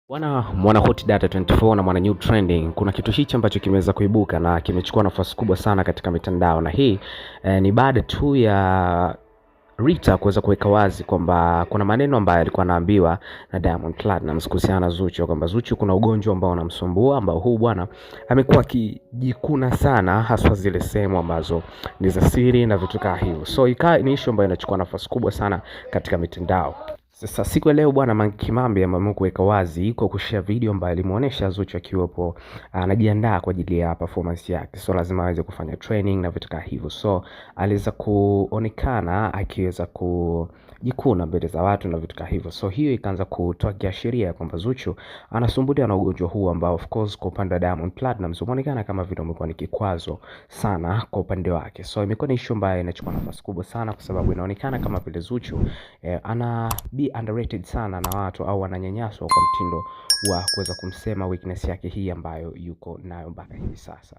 Mwana Hot Data 24 na mwana New Trending, kuna kitu hichi ambacho kimeweza kuibuka na kimechukua nafasi kubwa sana katika mitandao, na hii ni baada tu ya Rita kuweza kuweka wazi kwamba kuna maneno ambayo alikuwa anaambiwa na Diamond Platnumz kuhusiana na Zuchu, kwamba Zuchu kuna ugonjwa ambao unamsumbua, ambao huu bwana amekuwa akijikuna sana, hasa zile sehemu ambazo ni za siri na vitu kama hivyo. So ikawa ni issue ambayo inachukua nafasi kubwa sana katika mitandao. Sasa siku ya leo bwana Mange Kimambi ameamua kuweka wazi kwa kushare video ambayo alimuonesha Zuchu akiwepo anajiandaa kwa ajili ya performance yake. So lazima aweze kufanya training na vitu kama hivyo. So aliweza kuonekana akiweza kujikuna mbele za watu na vitu kama hivyo. So hiyo ikaanza kutoa kiashiria kwamba Zuchu anasumbuliwa na ugonjwa huu ambao of course kwa upande wa Diamond Platnumz umeonekana kama vile umekuwa ni kikwazo sana kwa upande wake. So imekuwa ni issue ambayo inachukua nafasi kubwa sana kwa sababu inaonekana kama vile Zuchu ana be underrated sana na watu au wananyanyaswa kwa mtindo wa kuweza kumsema weakness yake hii ambayo yuko nayo mpaka hivi sasa.